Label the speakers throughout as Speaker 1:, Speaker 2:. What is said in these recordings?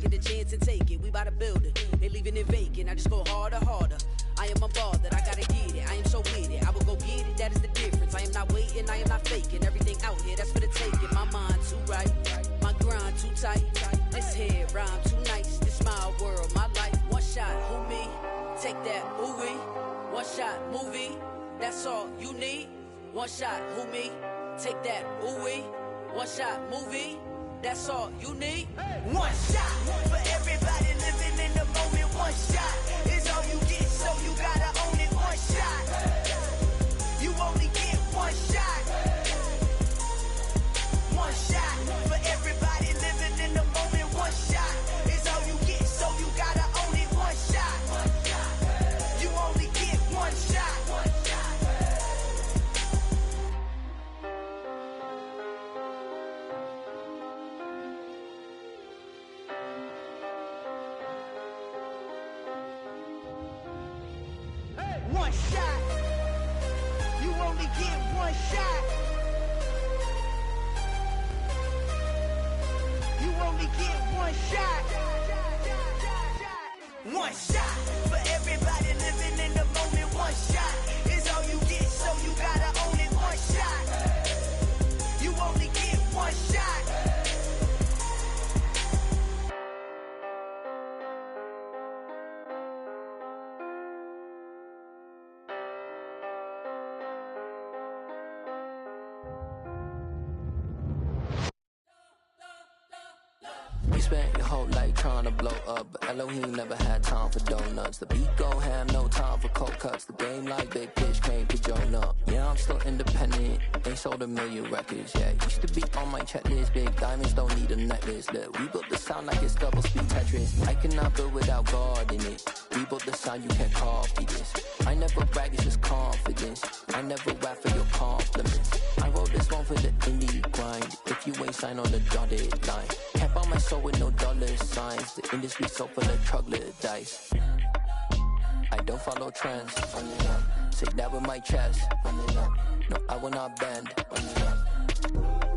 Speaker 1: get a chance and take it. We bout to build it. They leaving it vacant. I just go harder, harder. I am unbothered, I gotta get it. I am so with it. I will go get it, that is the difference. I am not waiting, I am not faking. Everything out here, that's for the taking. My mind too right, my grind too tight. This head rhyme too nice. This my world, my life. One shot, who me? Take that, ooh-wee. One shot, movie. That's all you need. One shot, who me? Take that, ooh-wee. One shot, movie. That's all you need.
Speaker 2: One shot for everybody living in the moment. One shot is all you get, so you gotta own it. One shot, you only get one shot. One shot for everybody living in the moment. One shot is all you get, so you gotta own it. One shot, you only get one shot. One shot. You only get one shot. You only get one shot. One shot for everybody living in the moment. One shot is all you get, so you gotta own it. One shot. You only get one shot.
Speaker 3: You spent your whole life trying to blow up, but Elohim never had time for donuts. The beat gon' have no time for cold cuts. The game like Big Pitch came to join up. Yeah, I'm still independent, ain't sold a million records. Yeah, used to be on my checklist. Big diamonds don't need a necklace. Look, we built the sound like it's double speed Tetris. I cannot build without God in it. We built the sound, you can't copy this. I never brag, it's just confidence. I never rap for your compliments. I wrote this one for the indie grind. If you ain't signed on the dotted line, can't buy my soul with no dollar signs. The industry so full of troglodytes. I don't follow trends. Say that with my chest. No, I will not bend.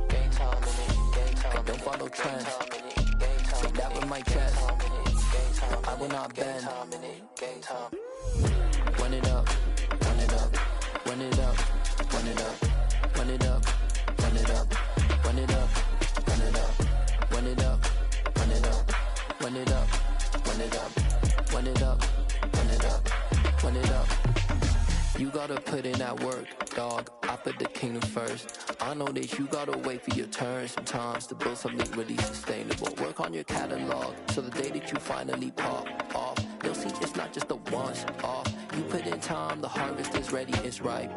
Speaker 3: Game time in it. I don't follow trends. Say that with my chest. No, I will not bend. Run it up, run it up, run it up, run it up, run it up, run it up, run it up, run it up, run it up, run it up, run it up, run it up, run it up, run it up, run it up. You gotta put in that work, dog. I put the kingdom first. I know that you gotta wait for your turn sometimes to build something really sustainable. Work on your catalog, so the day that you finally pop off, you'll see it's not just a once off. You put in time, the harvest is ready, it's ripe.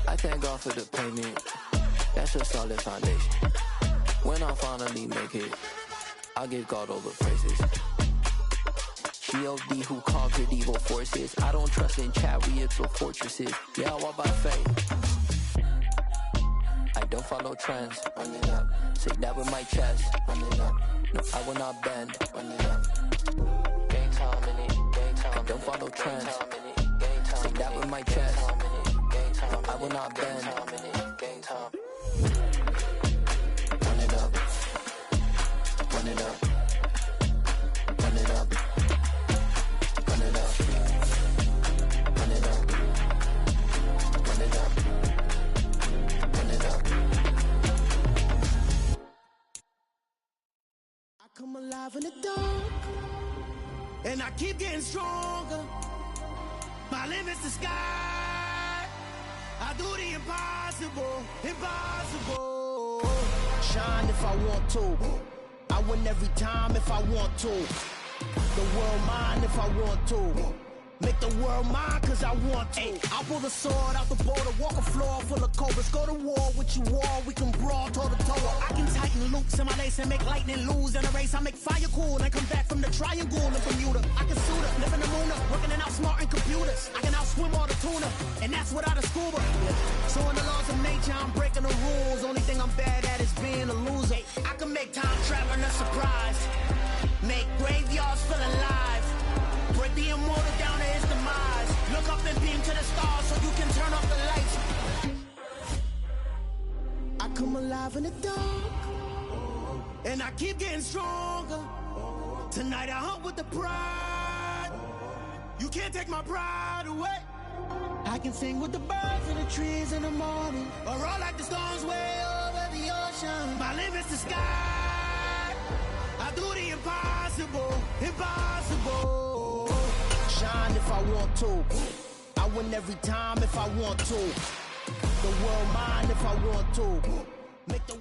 Speaker 3: I thank God for the payment, that's a solid foundation. When I finally make it, I'll give God all the praises. G.O.D. who conquered evil forces. I don't trust in chariots or fortresses. Yeah, I walk by faith. I don't follow trends. Run it up. Say that with my chest. Run it up. No, I will not bend. Run it up. Game time in it. Game time. I don't follow trends. Say that with my chest. No, I will not bend. Game time. Run it up. Run it up. Run it up. Run it up. Run it up. Run it up. Run it up.
Speaker 2: I come alive in the dark, and I keep getting stronger. My limit's the sky. I do the impossible, impossible. Shine if I want to. I win every time if I want to. The world mine if I want to. Make the world mine cause I want to. I pull the sword out the border, walk a floor full of cobras. Go to war with you all, we can brawl toe to toe. I can tighten loops in my lace and make lightning lose in a race. I make fire cool and come back from the triangle in Bermuda. I can suit up, live in the moon up, working and outsmarting computers. I can outswim all the tuna, and that's without a scuba. So in the laws of nature, I'm breaking the rules. Only thing I'm bad at is being a loser. I can make time traveling a surprise. Make graveyards feel alive. Break the immortal down to his demise. Look up and beam to the stars so you can turn off the lights. I come alive in the dark, and I keep getting stronger. Tonight I hunt with the pride. You can't take my pride away. I can sing with the birds and the trees in the morning, or roll like the storms way over the ocean. My limit's the sky. I do the impossible, impossible. Shine if I want to. I win every time if I want to. The world mine if I want to. Make the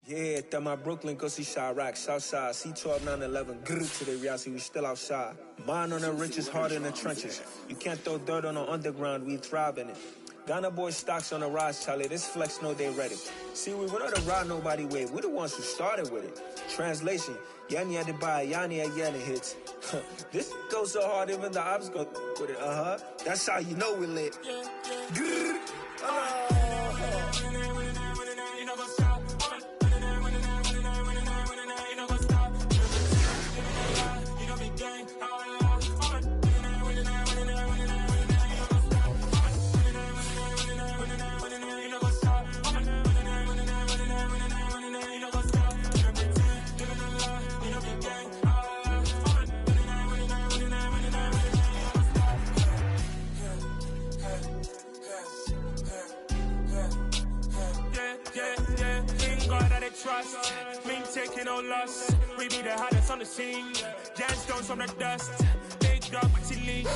Speaker 4: Yeah, that my Brooklyn go see Chirac, Southside, C12 911, grrr to the reality, we still outside. Mine on the riches, hard in the trenches. You can't throw dirt on the underground, we thrive in it. Ghana boys stocks on the rise, Charlie, this flex know they ready. See, we not a ride nobody wave, we the ones who started with it. Translation, Yanni had to buy, Yanni had Yanni hits. This goes so hard, even the ops go with it, That's how you know we lit. Grrr.
Speaker 5: Trust, me taking no loss. We be the hottest on the scene. Gemstones from the dust. Big dog, pretty leash.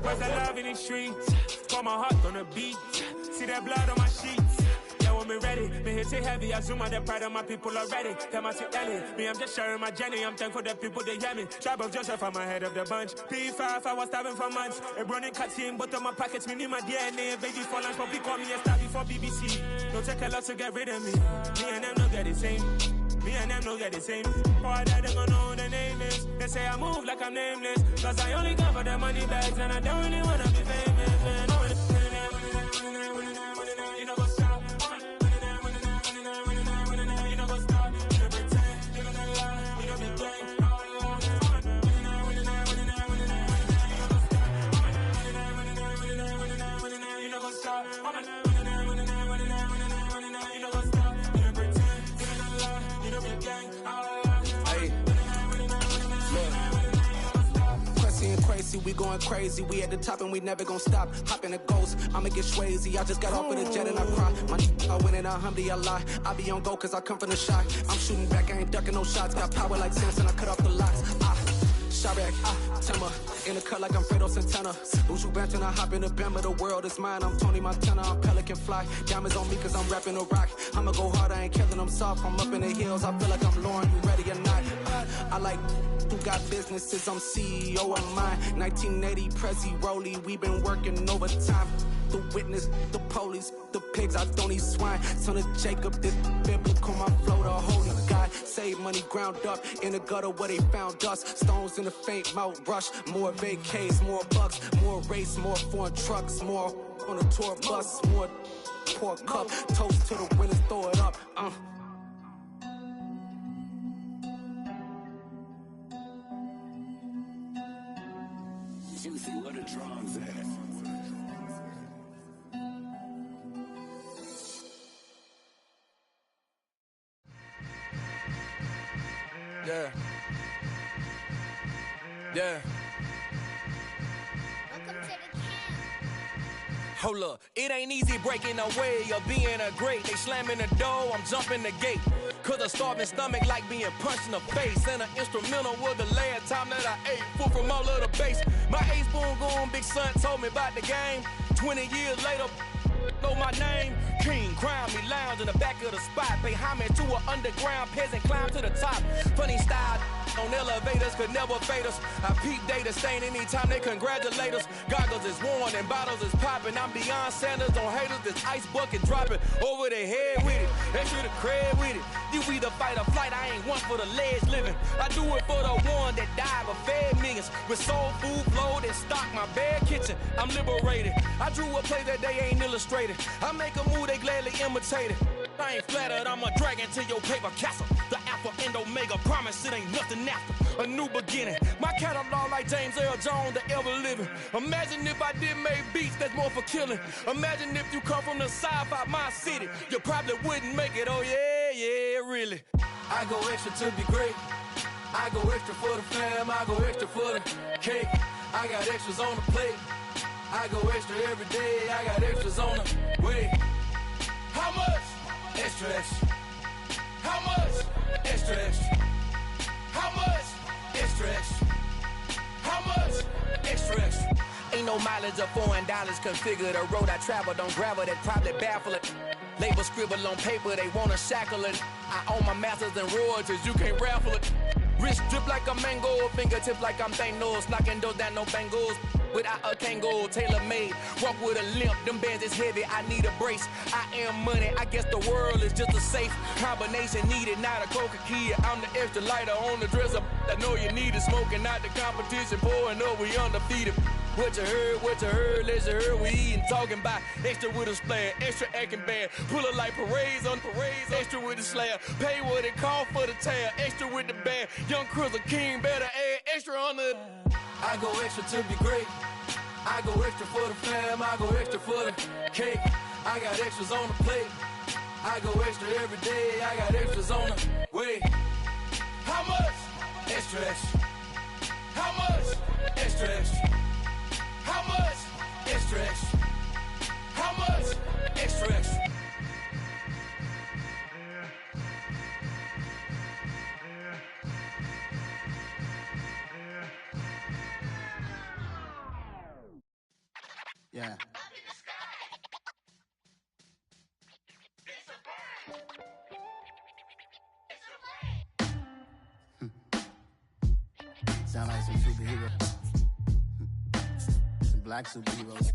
Speaker 5: Where's the love in the streets? Got my heart on the beat. See that blood on my sheets. Yeah, when me ready, me hit it heavy. I zoom on the pride of my people already. Tell my Ellie, me I'm just sharing my journey. I'm thankful the people they hear me. Tribe of Joseph, I'm ahead of the bunch. P5, I was starving for months. A running cut team, but on my pockets, me need my DNA. Baby for lunch, but call me a star before BBC. Don't take a lot to get rid of me. Me and them don't get the same. Me and them don't get the same. All that they gonna know the name is. They say I move like I'm nameless. Cause I only cover the money bags and I don't really wanna be famous, man. You know what's up? You know what's up? You pretend, living a lie. You know me gang. You know what's up?
Speaker 6: Crazy, we going crazy, we at the top and we never gonna stop. Hop in a ghost, I'ma get swayzy. I just got off of the jet and I cry. My I win in a Humvee, I lie. I be on go cause I come from the shot. I'm shooting back, I ain't ducking no shots. Got power like Samson, I cut off the locks. Shabak, Timber, in the cut like I'm Fredo Santana. Uju Banton, I hop in the Bama, the world is mine. I'm Tony Montana, I'm Pelican Fly. Diamonds on me cause I'm rapping a rock. I'ma go hard, I ain't killing them soft. I'm up in the hills, I feel like I'm Lauren, you ready or not? I like who got businesses, I'm CEO of mine. 1980, Prezi Rolly, we been working overtime. The witness, the police, the pigs, I don't eat swine. Son of Jacob, this biblical, my flow, the holy God. Save money ground up in the gutter where they found us. Stones in the faint mouth rush. More vacays, more bucks, more race, more foreign trucks, more on a tour bus, more pour cup. Toast to the winners, throw it up.
Speaker 7: Juicy, what a drums at.
Speaker 8: Yeah. Yeah. Hold up, it ain't easy breaking away or being a great. They slamming the door, I'm jumping the gate. Cause a starving stomach like being punched in the face. And an instrumental was the last time that I ate food from all of the base. My ace spoon going, big son told me about the game. 20 years later, know my name. King, crown me, lounge in the back of the spot. Pay homage to an underground peasant, climb to the top. Funny style on elevators could never fade us. I peep data stain anytime they congratulate us. Goggles is worn and bottles is popping. I'm beyond Sanders on haters, this ice bucket dropping over their head with it. Extra the cred with it. You either fight or flight, I ain't one for the ledge living. I do it for the one that died but fed millions. With soul food flowed and stocked my bare kitchen. I'm liberated. I drew a play that they ain't illustrated. I make a move, they gladly imitate it. I ain't flattered, I'm a dragon to your paper castle. The Alpha and Omega, promise it ain't nothing after. A new beginning. My catalog like James Earl Jones, the ever living. Imagine if I did make beats that's more for killing. Imagine if you come from the sci-fi, my city. You probably wouldn't make it, oh yeah, really. I go extra to be great. I go extra for the fam, I go extra for the cake. I got extras on the plate. I go extra every day, I got extras on the way. How much? Extra, extra. How much? Extra, extra. How much? Extra, extra. How much? Extra, extra. Ain't no mileage of $4 configure the road I travel. Don't gravel that probably baffle it. Label scribble on paper, they wanna shackle it. I own my masters and royalties, you can't raffle it. Wrist drip like a mango, fingertips like I'm Thanos, knocking those down no bangles. Without a Kango, tailor-made, walk with a limp, them bands is heavy, I need a brace. I am money, I guess the world is just a safe combination needed, not a coca-key. I'm the extra lighter on the dresser, I know you need it, smoking out the competition, pouring up, we undefeated. What you heard, let's you heard, we eatin', talking about extra with a splash, extra acting bad, pull it like parades on parades, extra with the slab, pay what it cost for the tab, extra with the band, young Chris a king, better add extra on the. I go extra to be great, I go extra for the fam, I go extra for the cake, I got extras on the plate, I go extra every day, I got extras on the way. How much? Extra, extra. How much? Extra, extra. How much? Extra, extra. How much? Extra, extra.
Speaker 2: Yeah. Sound like some superheroes. Some black superheroes.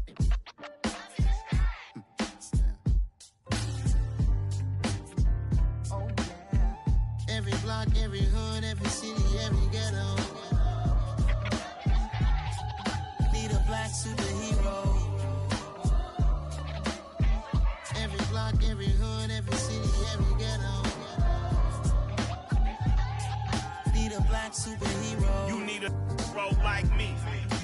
Speaker 2: Oh, yeah. Every block, every hood, every city, every ghetto. Need a black superhero. Every block, every hood, every city, every ghetto. Need a black superhero.
Speaker 7: You need a hero like me.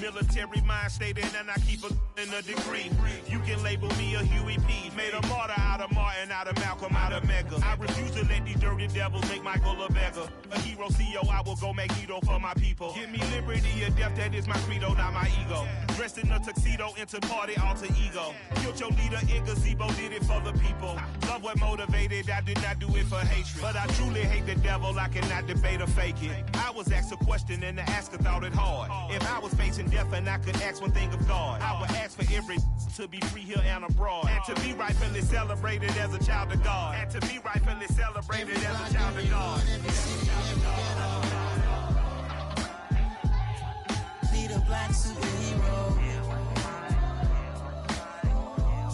Speaker 7: Military mind stated, and I keep in a degree. You can label me a Huey P. Made a martyr out of Martin, out of Malcolm, out of Mega. I refuse to let these dirty devils make Michael a beggar. A hero CEO, I will go Magneto for my people. Give me liberty or death, that is my credo, not my ego. Dressed in a tuxedo, into party, alter ego. Killed your leader in gazebo, did it for the people. Love what motivated, I did not do it for hatred. But I truly hate the devil, I cannot debate or fake it. I was asked a question and the asker thought it hard. If I was facing death and I could ask one thing of God, I would ask for every to be free here and abroad, and to be rightfully celebrated as a child of God, and to be rightfully celebrated as a child of God.
Speaker 2: Need a black superhero.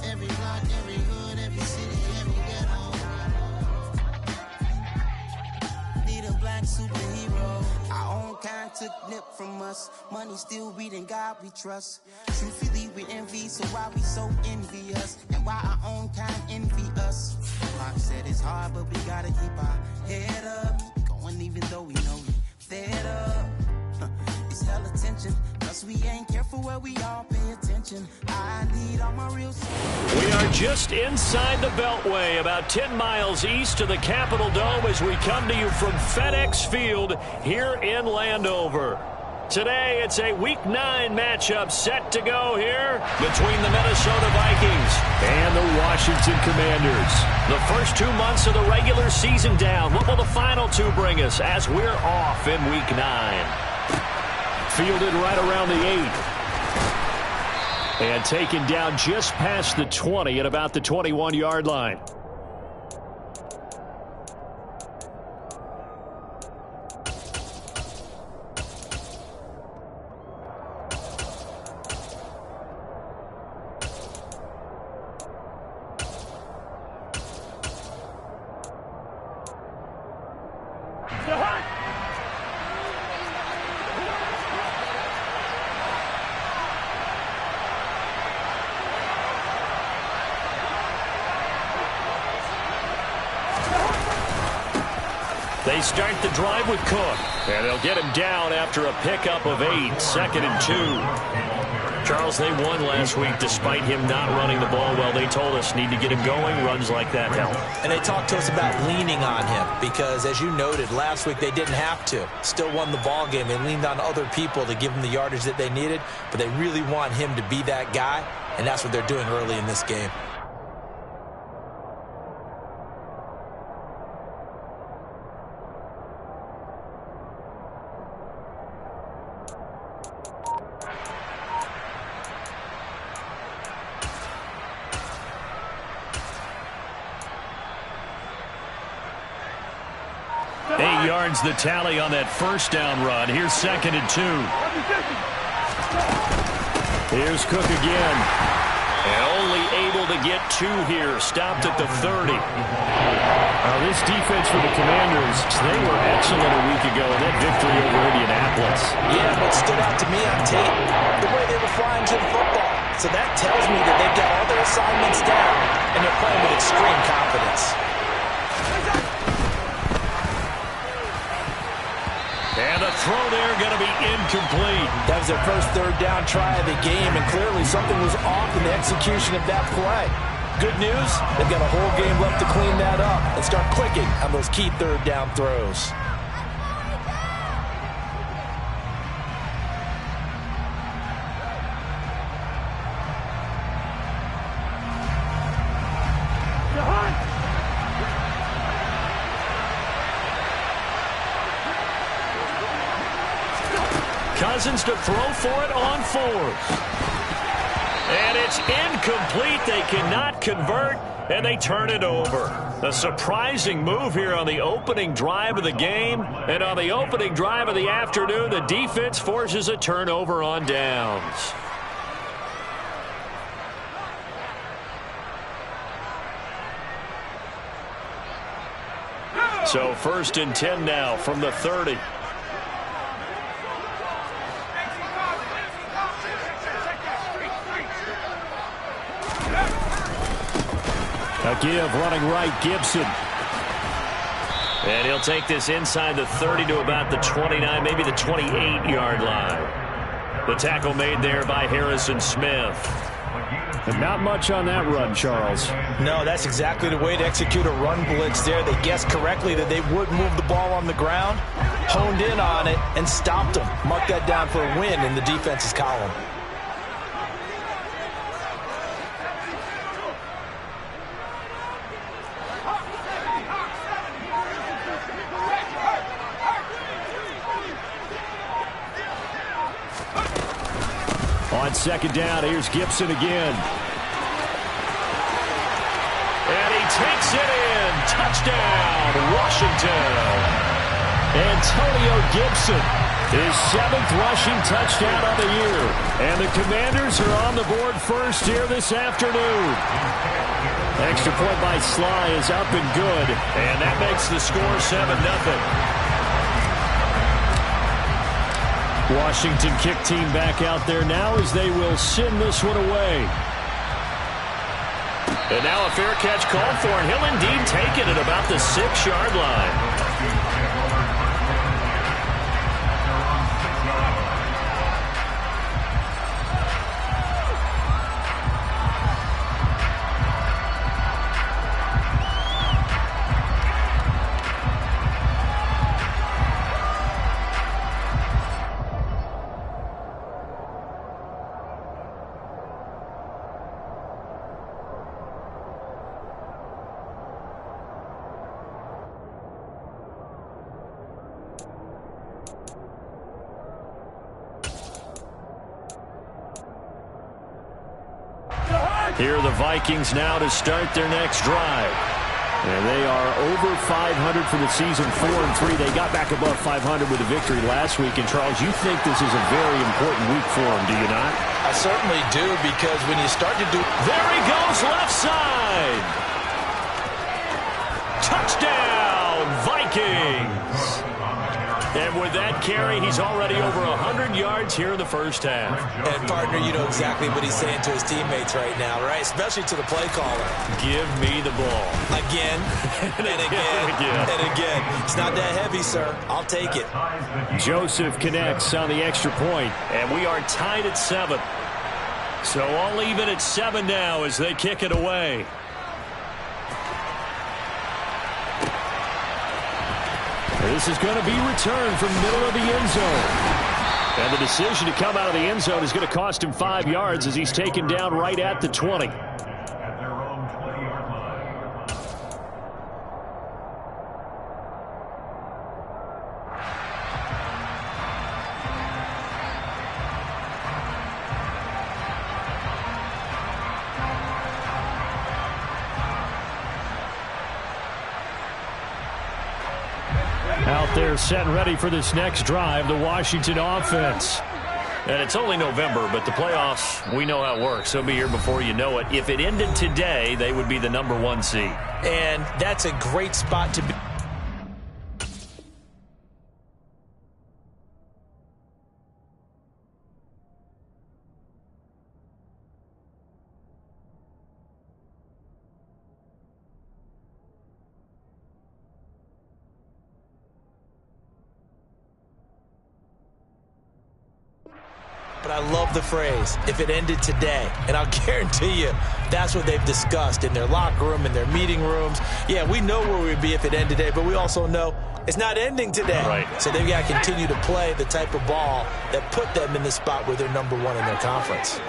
Speaker 2: Every block, every hood, every city, every ghetto. Need a black superhero. Our own kind took nip from us. Money still reading God we trust. Truthfully we envy, so why we so envious? And why our own kind envy us? Pop said it's hard, but we gotta keep our head up. Keep going even though we know we fed up. It's hell attention, cause we ain't careful where we all pay attention. I need all my real.
Speaker 9: We are just inside the Beltway, about 10 miles east of the Capitol Dome as we come to you from FedEx Field here in Landover. Today, it's a Week 9 matchup set to go here between the Minnesota Vikings and the Washington Commanders. The first 2 months of the regular season down. What will the final 2 bring us as we're off in Week 9? Fielded right around the 8. And taken down just past the 20 at about the 21-yard line. They start the drive with Cook, and they'll get him down after a pickup of 8, 2nd and 2. Charles, they won last week despite him not running the ball well. They told us need to get him going. Runs like that help.
Speaker 10: And they talked to us about leaning on him because, as you noted, last week they didn't have to. Still won the ball game. They leaned on other people to give them the yardage that they needed, but they really want him to be that guy, and that's what they're doing early in this game.
Speaker 9: yards the tally on that first down run. Here's 2nd and 2. Here's Cook again. And only able to get 2 here. Stopped at the 30. This defense for the Commanders, they were excellent a week ago in that victory over Indianapolis.
Speaker 10: Yeah, what stood out to me on tape, the way they were flying to the football. So that tells me that they've got all their assignments down, and they're playing with extreme confidence.
Speaker 9: And the throw there going to be incomplete.
Speaker 10: That was their first 3rd down try of the game, and clearly something was off in the execution of that play. Good news, they've got a whole game left to clean that up and start clicking on those key 3rd down throws.
Speaker 9: Cousins to throw for it on 4th. And it's incomplete. They cannot convert, and they turn it over. A surprising move here on the opening drive of the game. And on the opening drive of the afternoon, the defense forces a turnover on downs. So 1st and 10 now from the 30. A give running right, Gibson. And he'll take this inside the 30 to about the 29, maybe the 28-yard line. The tackle made there by Harrison Smith. And not much on that run, Charles.
Speaker 10: No, that's exactly the way to execute a run blitz there. They guessed correctly that they would move the ball on the ground, honed in on it, and stopped them. Mark that down for a win in the defense's column.
Speaker 9: On 2nd down, here's Gibson again. And he takes it in. Touchdown, Washington. Antonio Gibson, his 7th rushing touchdown of the year. And the Commanders are on the board first here this afternoon. Extra point by Sly is up and good. And that makes the score 7-0. Washington kick team back out there now as they will send this one away. And now a fair catch called for, and he'll indeed take it at about the 6-yard line. Here are the Vikings now to start their next drive. And they are over 500 for the season, 4-3. They got back above 500 with a victory last week. And, Charles, you think this is a very important week for them, do you not?
Speaker 10: I certainly do, because when you start to do...
Speaker 9: There he goes, left side! Touchdown, Vikings! And with that carry, he's already over 100 yards here in the first half.
Speaker 10: And, partner, you know exactly what he's saying to his teammates right now, right? Especially to the play caller.
Speaker 9: Give me the ball.
Speaker 10: Again, and again, and again. It's not that heavy, sir. I'll take it.
Speaker 9: Joseph connects on the extra point, and we are tied at 7. So all even at 7 now as they kick it away. This is going to be returned from the middle of the end zone. And the decision to come out of the end zone is going to cost him 5 yards as he's taken down right at the 20. Out there set and ready for this next drive, the Washington offense. And it's only November, but the playoffs, we know how it works. They'll be here before you know it. If it ended today, they would be the #1 seed.
Speaker 10: And that's a great spot to be. But I love the phrase, if it ended today. And I'll guarantee you, that's what they've discussed in their locker room, in their meeting rooms. Yeah, we know where we'd be if it ended today, but we also know it's not ending today.
Speaker 9: Right.
Speaker 10: So they've got to continue to play the type of ball that put them in the spot where they're #1 in their conference.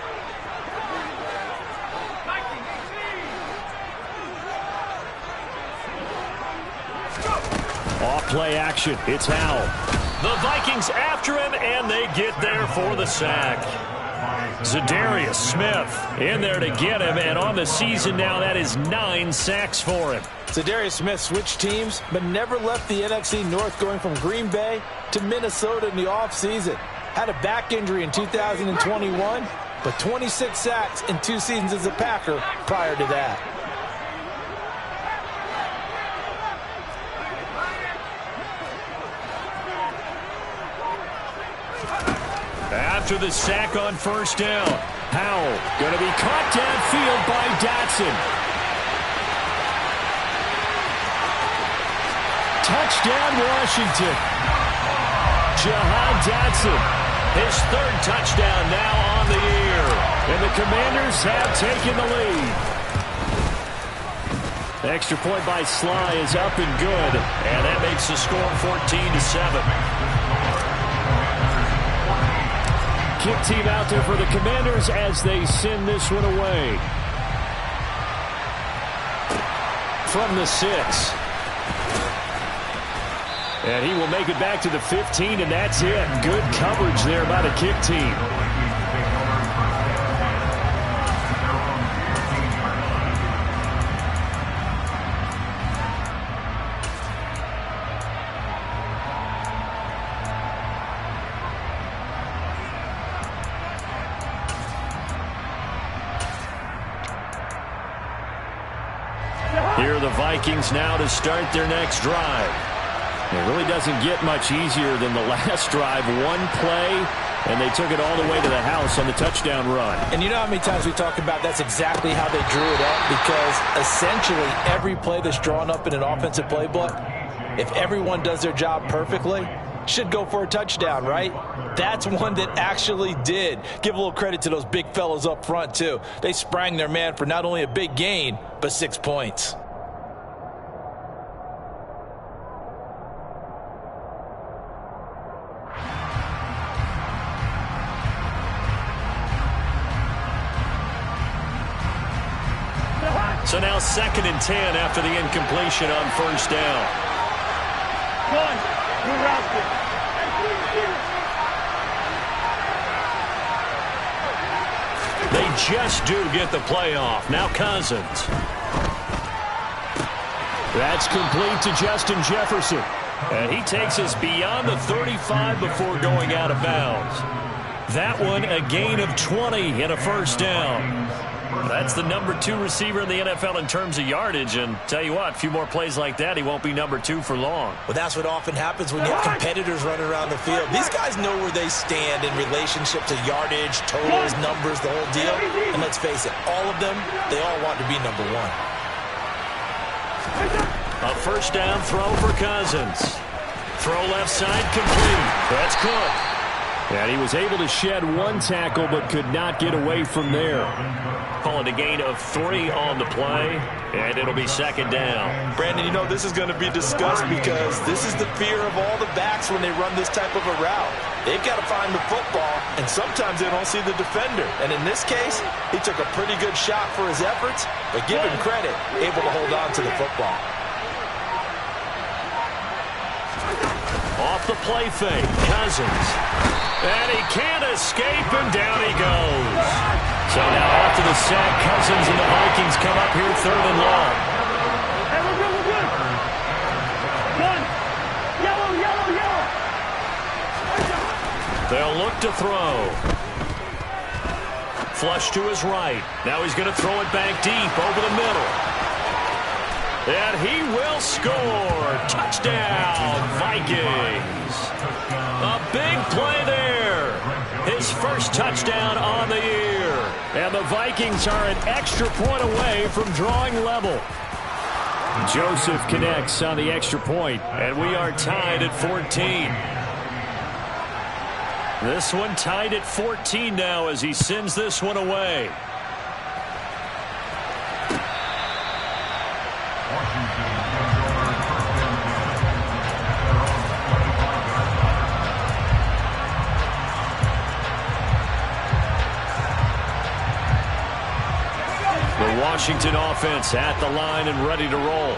Speaker 9: Off play action. It's Howell. The Vikings after him, and they get there for the sack. Za'Darius Smith in there to get him, and on the season now, that is 9 sacks for him.
Speaker 10: Za'Darius Smith switched teams, but never left the NFC North, going from Green Bay to Minnesota in the offseason. Had a back injury in 2021, but 26 sacks in 2 seasons as a Packer prior to that.
Speaker 9: After the sack on first down, Howell going to be caught downfield by Dotson. Touchdown, Washington. Jahan Dotson, his 3rd touchdown now on the year. And the Commanders have taken the lead. The extra point by Sly is up and good, and that makes the score 14-7. Kick team out there for the Commanders as they send this one away. From the 6. And he will make it back to the 15, and that's it. Good coverage there by the kick team. Here are the Vikings now to start their next drive. It really doesn't get much easier than the last drive. One play, and they took it all the way to the house on the touchdown run.
Speaker 10: And you know how many times we talk about that's exactly how they drew it up? Because essentially every play that's drawn up in an offensive playbook, if everyone does their job perfectly, should go for a touchdown, right? That's one that actually did. Give a little credit to those big fellows up front, too. They sprang their man for not only a big gain, but 6 points.
Speaker 9: So now 2nd and 10 after the incompletion on first down. They just do get the play off. Now Cousins. That's complete to Justin Jefferson. And he takes us beyond the 35 before going out of bounds. That one a gain of 20 and a first down. That's the #2 receiver in the NFL in terms of yardage, and tell you what, a few more plays like that, he won't be #2 for long.
Speaker 10: Well, that's what often happens when you have competitors running around the field. These guys know where they stand in relationship to yardage, totals, numbers, the whole deal. And let's face it, all of them, they all want to be #1.
Speaker 9: A first down throw for Cousins. Throw left side complete. That's Cook. And he was able to shed one tackle but could not get away from there. Call it a gain of 3 on the play, and it'll be 2nd down.
Speaker 10: Brandon, you know this is going to be discussed because this is the fear of all the backs when they run this type of a route. They've got to find the football, and sometimes they don't see the defender. And in this case, he took a pretty good shot for his efforts, but give him credit, able to hold on to the football.
Speaker 9: Off the play fake, Cousins. And he can't escape, and down he goes. So now after the sack, Cousins and the Vikings come up here 3rd and long.
Speaker 11: Hey, we're good. 1. Yellow.
Speaker 9: They'll look to throw. Flush to his right. Now he's going to throw it back deep over the middle. And he will score. Touchdown, Vikings. A big play there. His first touchdown on the year. And the Vikings are an extra point away from drawing level. Joseph connects on the extra point, and we are tied at 14. This one tied at 14 now as he sends this one away. The Washington offense at the line and ready to roll.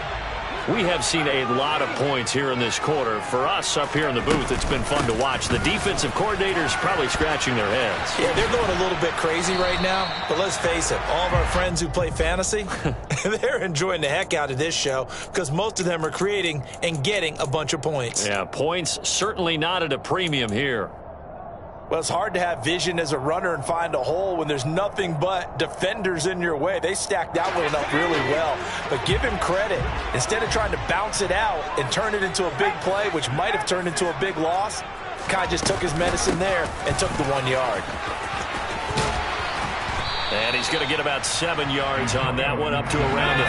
Speaker 9: We have seen a lot of points here in this quarter. For us up here in the booth, it's been fun to watch. The defensive coordinators probably scratching their heads.
Speaker 10: Yeah, they're going a little bit crazy right now. But let's face it, all of our friends who play fantasy, they're enjoying the heck out of this show because most of them are creating and getting a bunch of points.
Speaker 9: Yeah, points certainly not at a premium here.
Speaker 10: Well, it's hard to have vision as a runner and find a hole when there's nothing but defenders in your way. They stacked that one up really well. But give him credit. Instead of trying to bounce it out and turn it into a big play, which might have turned into a big loss, Kai just took his medicine there and took the 1 yard.
Speaker 9: And he's going to get about 7 yards on that one, up to around the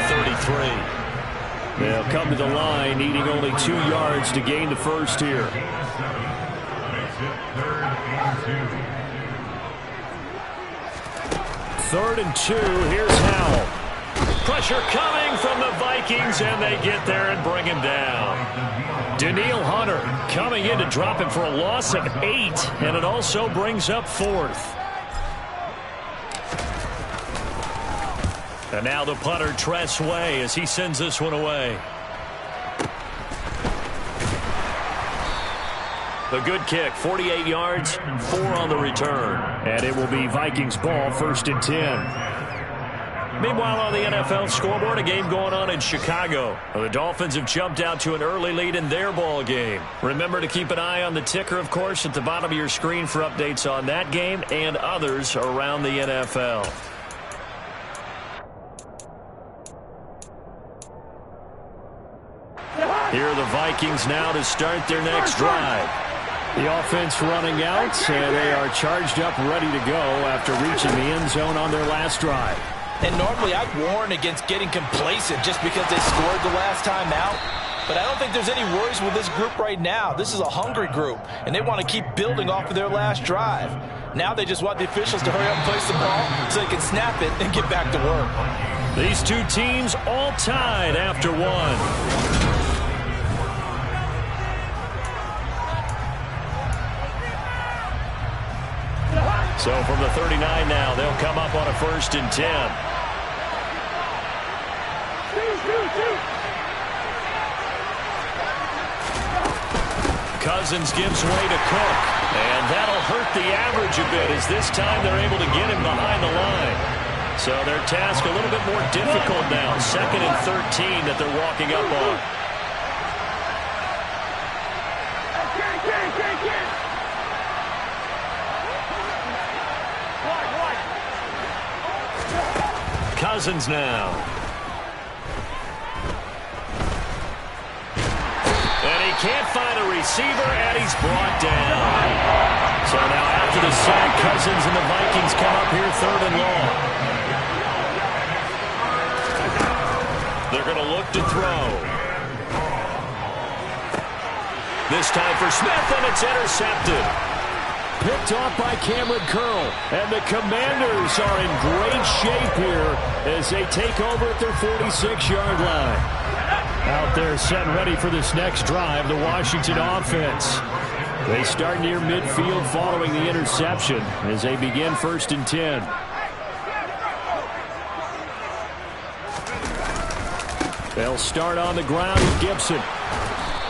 Speaker 9: 33. They'll come to the line, needing only 2 yards to gain the first here. Third and 2. Here's Howell. Pressure coming from the Vikings, and they get there and bring him down. Danielle Hunter coming in to drop him for a loss of 8, and it also brings up 4th. And now the punter, Tress Way, as he sends this one away. The good kick, 48 yards, 4 on the return. And it will be Vikings ball, 1st and 10. Meanwhile, on the NFL scoreboard, a game going on in Chicago. The Dolphins have jumped out to an early lead in their ball game. Remember to keep an eye on the ticker, of course, at the bottom of your screen for updates on that game and others around the NFL. Here are the Vikings now to start their next drive. The offense running out, and they are charged up, ready to go after reaching the end zone on their last drive.
Speaker 10: And normally I'd warn against getting complacent just because they scored the last time out. But I don't think there's any worries with this group right now. This is a hungry group, and they want to keep building off of their last drive. Now they just want the officials to hurry up and place the ball so they can snap it and get back to work.
Speaker 9: These two teams all tied after one. So from the 39 now, they'll come up on a 1st and 10. Cousins gives way to Cook, and that'll hurt the average a bit as this time they're able to get him behind the line. So their task a little bit more difficult now. 2nd and 13 that they're walking up on. Cousins now. And he can't find a receiver, and he's brought down. So now after the sack, Cousins and the Vikings come up here 3rd and long. They're going to look to throw. This time for Smith, and it's intercepted. Picked off by Cameron Curl, and the Commanders are in great shape here as they take over at their 46-yard line. Out there set and ready for this next drive, the Washington offense. They start near midfield following the interception as they begin 1st and 10. They'll start on the ground with Gibson.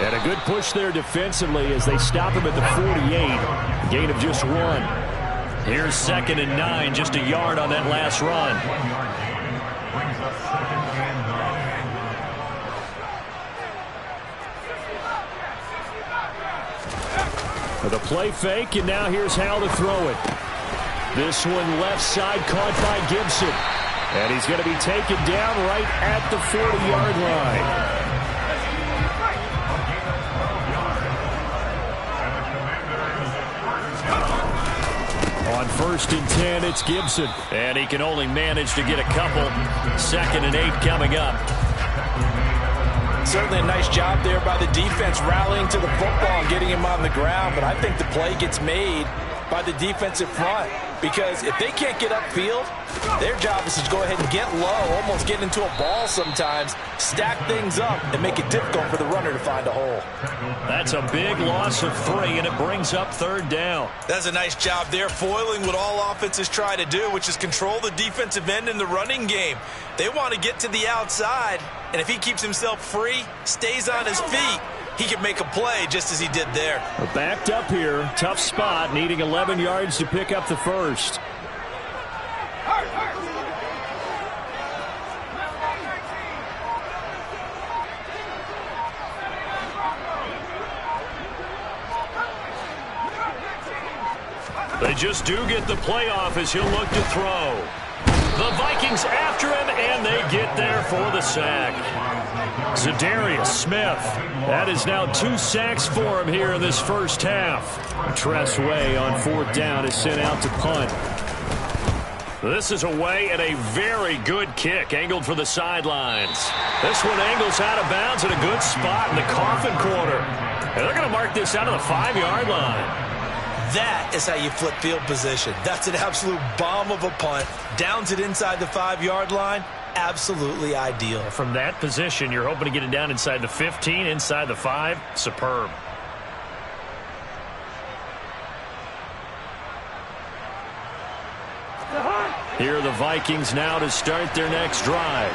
Speaker 9: And a good push there defensively as they stop him at the 48. Gain of just 1. Here's 2nd and 9, just a yard on that last run. The play fake, and now here's how to throw it. This one left side caught by Gibson. And he's going to be taken down right at the 40-yard line. On 1st and 10, it's Gibson. And he can only manage to get a couple. 2nd and 8 coming up.
Speaker 10: Certainly a nice job there by the defense rallying to the football and getting him on the ground. But I think the play gets made by the defensive front, because if they can't get upfield, their job is to go ahead and get low, almost get into a ball sometimes, stack things up, and make it difficult for the runner to find a hole.
Speaker 9: That's a big loss of 3, and it brings up 3rd down.
Speaker 10: That's a nice job there, foiling what all offenses try to do, which is control the defensive end in the running game. They want to get to the outside, and if he keeps himself free, stays on his feet, he can make a play just as he did there.
Speaker 9: Backed up here, tough spot, needing 11 yards to pick up the first. They just do get the playoff as he'll look to throw. The Vikings after him, and they get there for the sack. Za'Darius Smith. That is now 2 sacks for him here in this first half. Tress Way on 4th down is sent out to punt. This is away and a very good kick, angled for the sidelines. This one angles out of bounds at a good spot in the coffin corner. And they're going to mark this out of the 5-yard line.
Speaker 10: That is how you flip field position. That's an absolute bomb of a punt. Downs it inside the 5-yard line. Absolutely ideal.
Speaker 9: From that position, you're hoping to get it down inside the 15, inside the 5. Superb. Here are the Vikings now to start their next drive.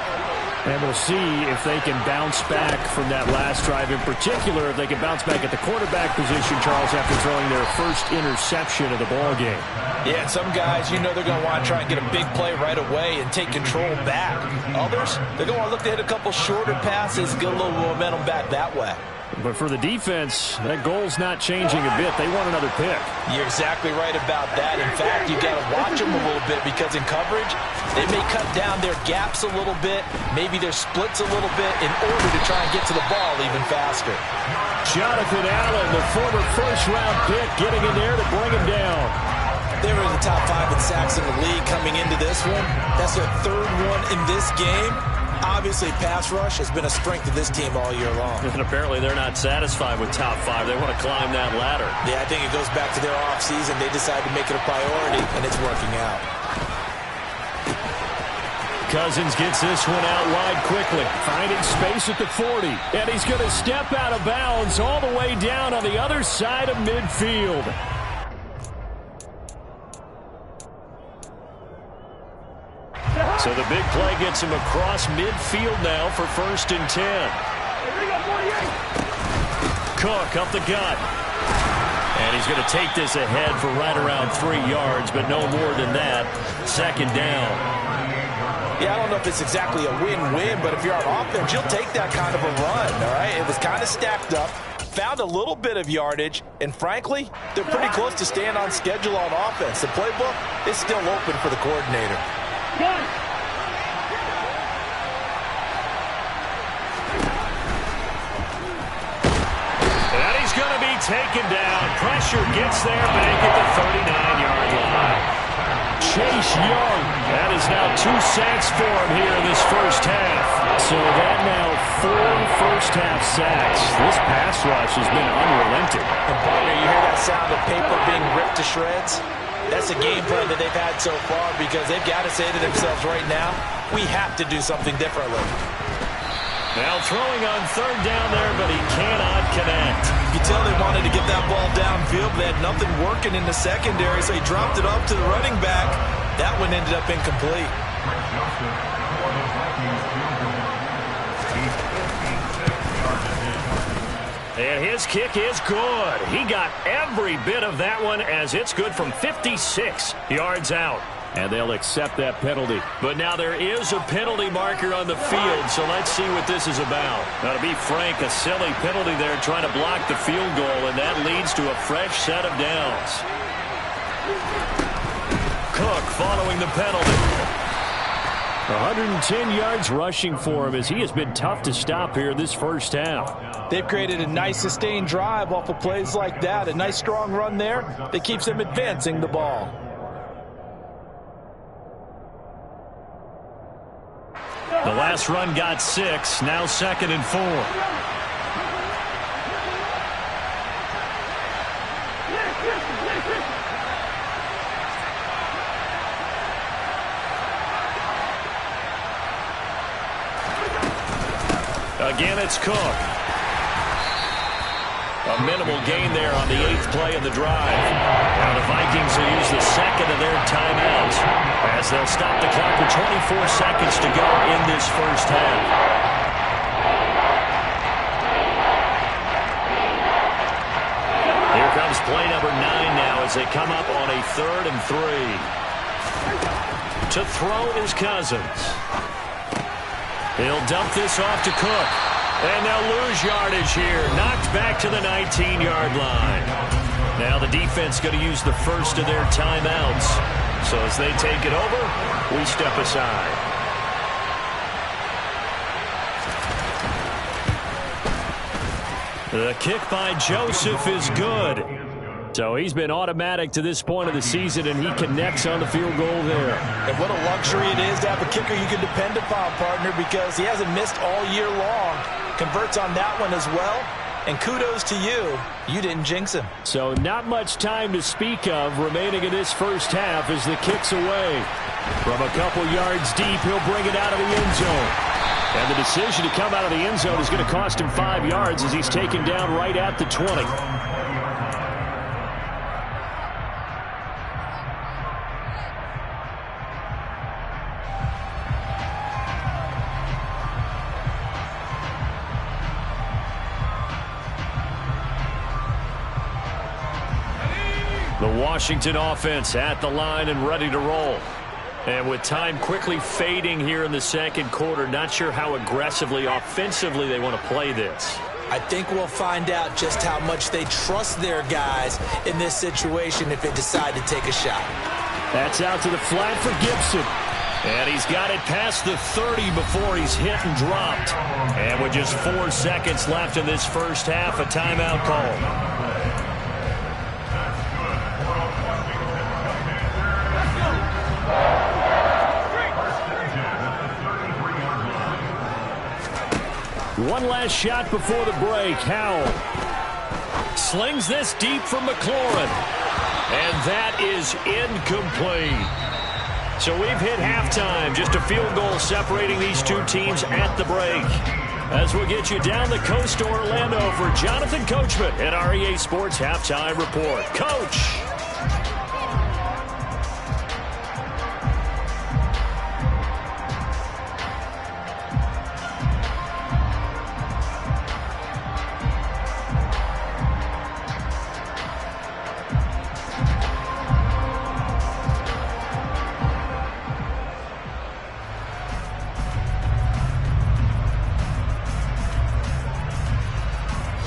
Speaker 9: And we'll see if they can bounce back from that last drive. In particular, if they can bounce back at the quarterback position, Charles, after throwing their first interception of the ballgame.
Speaker 10: Yeah, and some guys, you know they're going to want to try and get a big play right away and take control back. Others, they're going to want to look to hit a couple shorter passes, get a little momentum back that way.
Speaker 9: But for the defense, that goal's not changing a bit. They want another pick.
Speaker 10: You're exactly right about that. In fact, you got to watch them a little bit, because in coverage, they may cut down their gaps a little bit, maybe their splits a little bit, in order to try and get to the ball even faster.
Speaker 9: Jonathan Allen, the former first-round pick, getting in there to bring him down.
Speaker 10: They were in the top 5 in sacks in the league coming into this one. That's their 3rd one in this game. Obviously, pass rush has been a strength of this team all year long.
Speaker 9: And apparently they're not satisfied with top 5. They want to climb that ladder.
Speaker 10: Yeah, I think it goes back to their offseason. They decided to make it a priority, and it's working out.
Speaker 9: Cousins gets this one out wide quickly, finding space at the 40. And he's going to step out of bounds all the way down on the other side of midfield. So the big play gets him across midfield now for 1st and 10. Cook up the gut. And he's going to take this ahead for right around 3 yards, but no more than that. 2nd down.
Speaker 10: Yeah, I don't know if it's exactly a win-win, but if you're on offense, you'll take that kind of a run, all right? It was kind of stacked up, found a little bit of yardage, and frankly, they're pretty close to staying on schedule on offense. The playbook is still open for the coordinator.
Speaker 9: And he's going to be taken down. Pressure gets there, but they get the 39-yard line. Chase Young, that is now 2 sacks for him here in this first half. So that now 4 first-half sacks. This pass rush has been unrelenting.
Speaker 10: And partner, you hear that sound of paper being ripped to shreds? That's a game plan that they've had so far, because they've got to say to themselves right now, we have to do something differently.
Speaker 9: Now throwing on 3rd down there, but he cannot connect.
Speaker 10: You tell they wanted to get that ball downfield, but they had nothing working in the secondary, so he dropped it off to the running back. That one ended up incomplete.
Speaker 9: And his kick is good. He got every bit of that one, as it's good from 56 yards out. And they'll accept that penalty. But now there is a penalty marker on the field, so let's see what this is about. Now, to be frank, a silly penalty there trying to block the field goal, and that leads to a fresh set of downs. Cook following the penalty. 110 yards rushing for him as he has been tough to stop here this first half.
Speaker 10: They've created a nice sustained drive off of plays like that. A nice strong run there that keeps them advancing the ball.
Speaker 9: The last run got 6, now 2nd and 4. Again, it's Cook. A minimal gain there on the 8th play of the drive. Now the Vikings will use the second of their timeouts as they'll stop the clock with 24 seconds to go in this first half. Here comes play number 9 now as they come up on a 3rd and 3. To throw is Cousins. He'll dump this off to Cook. And they'll lose yardage here. Knocked back to the 19-yard line. Now the defense going to use the first of their timeouts. So as they take it over, we step aside. The kick by Joseph is good. So he's been automatic to this point of the season, and he connects on the field goal there.
Speaker 10: And what a luxury it is to have a kicker you can depend upon, partner, because he hasn't missed all year long. Converts on that one as well. And kudos to you. You didn't jinx him.
Speaker 9: So not much time to speak of remaining in this first half as the kick's away. From a couple yards deep, he'll bring it out of the end zone. And the decision to come out of the end zone is going to cost him 5 yards as he's taken down right at the 20. The Washington offense at the line and ready to roll. And with time quickly fading here in the second quarter, not sure how aggressively, offensively they want to play this.
Speaker 10: I think we'll find out just how much they trust their guys in this situation if they decide to take a shot.
Speaker 9: That's out to the flat for Gibson. And he's got it past the 30 before he's hit and dropped. And with just 4 seconds left in this first half, a timeout call. One last shot before the break. Howell slings this deep from McLaurin. And that is incomplete. So we've hit halftime. Just a field goal separating these two teams at the break. As we'll get you down the coast to Orlando for Jonathan Coachman at REA Sports Halftime Report. Coach.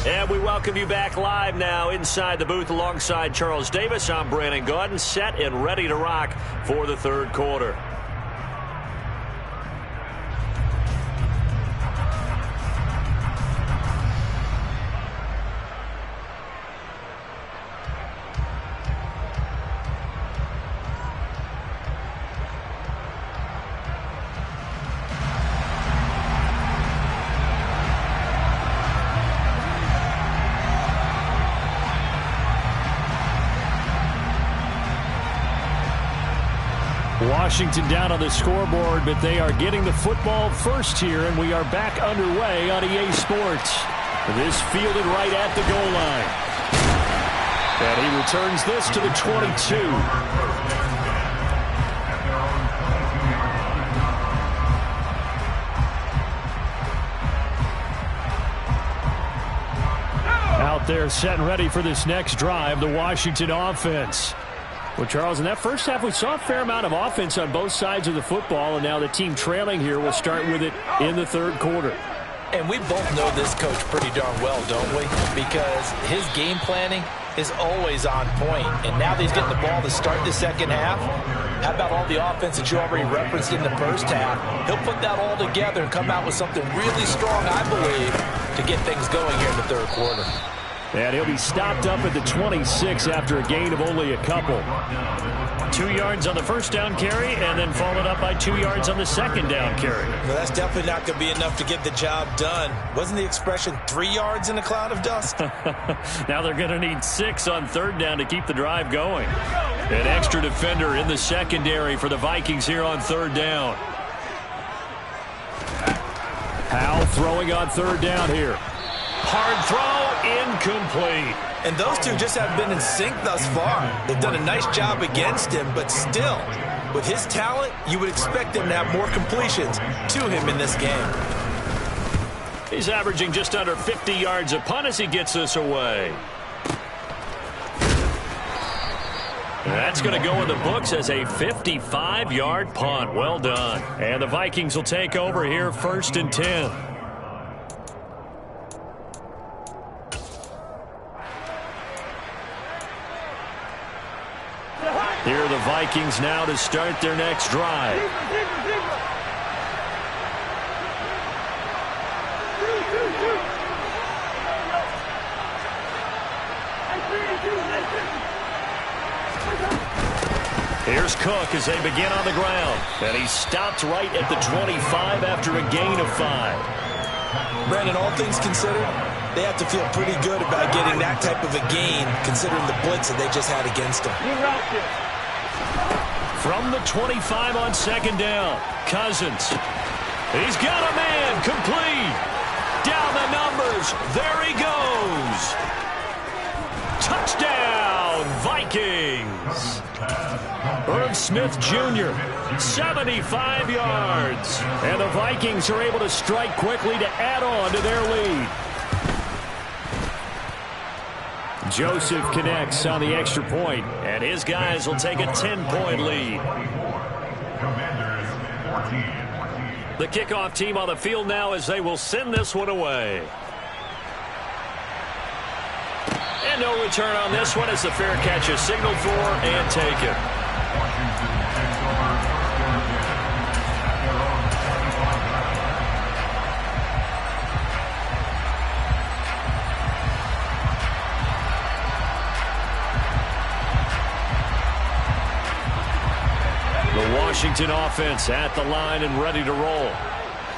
Speaker 9: And we welcome you back live now inside the booth alongside Charles Davis. I'm Brandon Gaudin, set and ready to rock for the third quarter. Washington down on the scoreboard, but they are getting the football first here, and we are back underway on EA Sports. This fielded right at the goal line. And he returns this to the 22. Out there set and ready for this next drive, the Washington offense. Well, Charles, in that first half, we saw a fair amount of offense on both sides of the football, and now the team trailing here will start with it in the third quarter.
Speaker 10: And we both know this coach pretty darn well, don't we? Because his game planning is always on point. And now that he's getting the ball to start the second half, how about all the offense that you already referenced in the first half? He'll put that all together and come out with something really strong, I believe, to get things going here in the third quarter.
Speaker 9: And he'll be stopped up at the 26 after a gain of only a couple. 2 yards on the first down carry, and then followed up by 2 yards on the second down carry.
Speaker 10: Well, that's definitely not going to be enough to get the job done. Wasn't the expression 3 yards in a cloud of dust?
Speaker 9: Now they're going to need 6 on third down to keep the drive going. An extra defender in the secondary for the Vikings here on third down. Powell throwing on third down here. Hard throw, incomplete.
Speaker 10: And those two just haven't been in sync thus far. They've done a nice job against him, but still, with his talent, you would expect him to have more completions to him in this game.
Speaker 9: He's averaging just under 50 yards a punt as he gets this away. That's going to go in the books as a 55-yard punt. Well done. And the Vikings will take over here 1st and 10. Here are the Vikings now to start their next drive. Here's Cook as they begin on the ground. And he stopped right at the 25 after a gain of 5.
Speaker 10: Brandon, all things considered, they have to feel pretty good about getting that type of a gain, considering the blitz that they just had against them.
Speaker 9: From the 25 on second down, Cousins. He's got a man, complete. Down the numbers, there he goes. Touchdown, Vikings. Irv Smith Jr., 75 yards. And the Vikings are able to strike quickly to add on to their lead. Joseph connects on the extra point, and his guys will take a 10-point lead. The kickoff team on the field now as they will send this one away. And no return on this one as the fair catch is signaled for and taken. Washington offense at the line and ready to roll.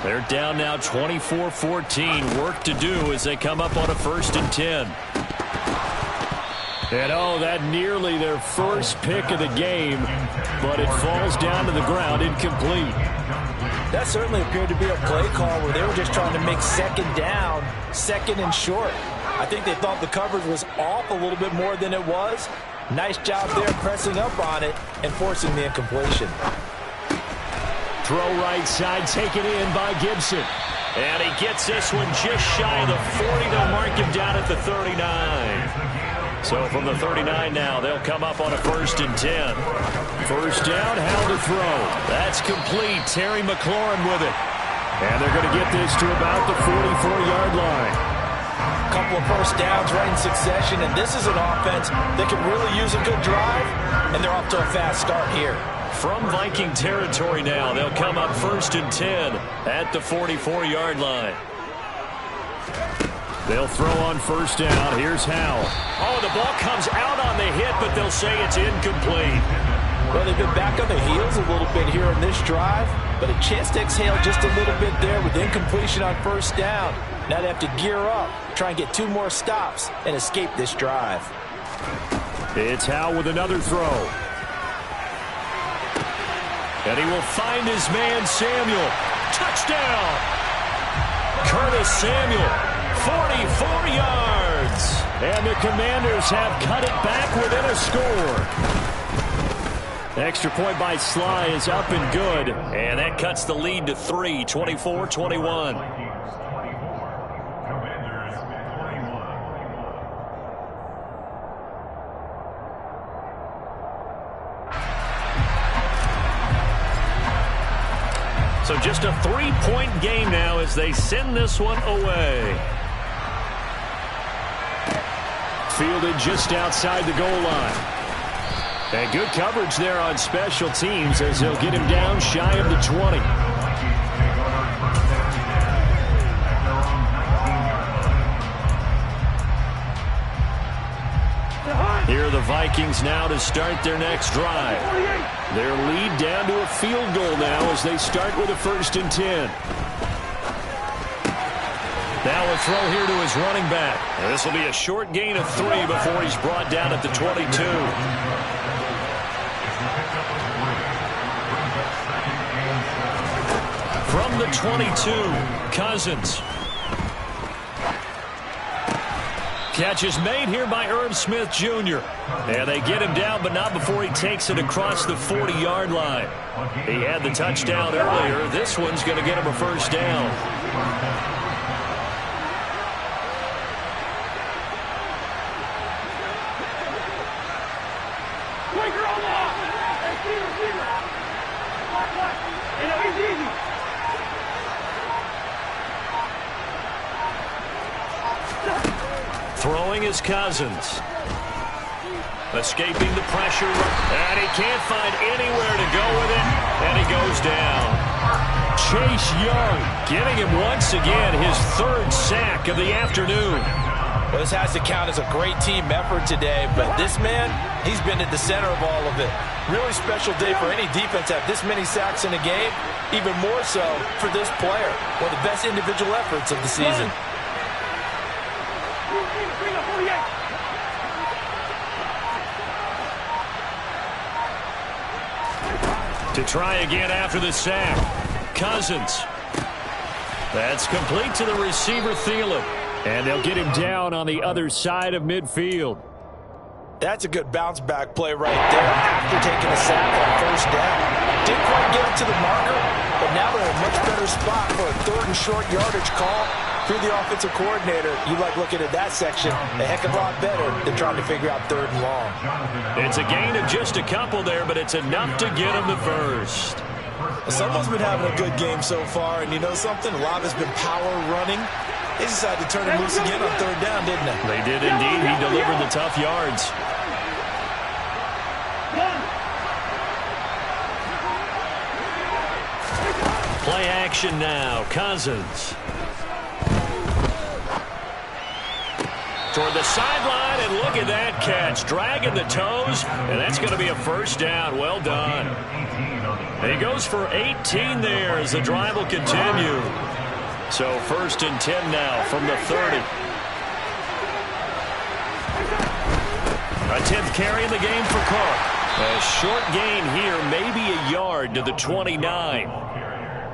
Speaker 9: They're down now 24-14. Work to do as they come up on a 1st and 10. And oh, that nearly their first pick of the game, but it falls down to the ground incomplete.
Speaker 10: That certainly appeared to be a play call where they were just trying to make second down, 2nd and short. I think they thought the coverage was off a little bit more than it was. Nice job there pressing up on it and forcing the incompletion.
Speaker 9: Throw right side taken in by Gibson. And he gets this one just shy of the 40. They'll mark him down at the 39. So from the 39 now, they'll come up on a 1st and 10. First down, Howell to throw. That's complete. Terry McLaurin with it. And they're going to get this to about the 44-yard line.
Speaker 10: Couple of first downs right in succession, and this is an offense that can really use a good drive, and they're off to a fast start here.
Speaker 9: From Viking territory now, they'll come up 1st and 10 at the 44-yard line. They'll throw on first down. Here's Howell. Oh, the ball comes out on the hit, but they'll say it's incomplete.
Speaker 10: Well, they've been back on the heels a little bit here in this drive, but a chance to exhale just a little bit there with incompletion on first down. Now they have to gear up, try and get 2 more stops, and escape this drive.
Speaker 9: It's Howell with another throw. And he will find his man, Samuel. Touchdown! Curtis Samuel, 44 yards. And the Commanders have cut it back within a score. Extra point by Sly is up and good. And that cuts the lead to 3, 24-21. So just a 3-point game now as they send this one away. Fielded just outside the goal line. And good coverage there on special teams as they'll get him down shy of the 20. Here are the Vikings now to start their next drive. Their lead down to a field goal now as they start with a 1st and 10. Now a throw here to his running back. This will be a short gain of 3 before he's brought down at the 22. From the 22, Cousins. Catch is made here by Irv Smith Jr. And they get him down, but not before he takes it across the 40-yard line. He had the touchdown earlier. This one's going to get him a 1st down. Throwing is Cousins. Escaping the pressure. And he can't find anywhere to go with it. And he goes down. Chase Young getting him once again his 3rd sack of the afternoon.
Speaker 10: Well, this has to count as a great team effort today, but this man, he's been at the center of all of it. Really special day for any defense to have this many sacks in a game, even more so for this player. One of the best individual efforts of the season.
Speaker 9: To try again after the sack. Cousins. That's complete to the receiver, Thielen. And they'll get him down on the other side of midfield.
Speaker 10: That's a good bounce-back play right there after taking a sack on 1st down. Didn't quite get it to the marker, but now they're in a much better spot for a 3rd and short yardage call. Through the offensive coordinator, you like looking at that section a heck of a lot better than trying to figure out 3rd and long.
Speaker 9: It's a gain of just a couple there, but it's enough to get him the 1st.
Speaker 10: Someone's been having a good game so far, and you know something? A lot has been power running. They decided to turn him loose again on 3rd down, didn't they?
Speaker 9: They did indeed. He delivered the tough yards. Play action now. Cousins. Toward the sideline, and look at that catch. Dragging the toes, and that's going to be a 1st down. Well done. He goes for 18 there as the drive will continue. So 1st and 10 now from the 30. A 10th carry in the game for Cook. A short gain here, maybe a yard to the 29.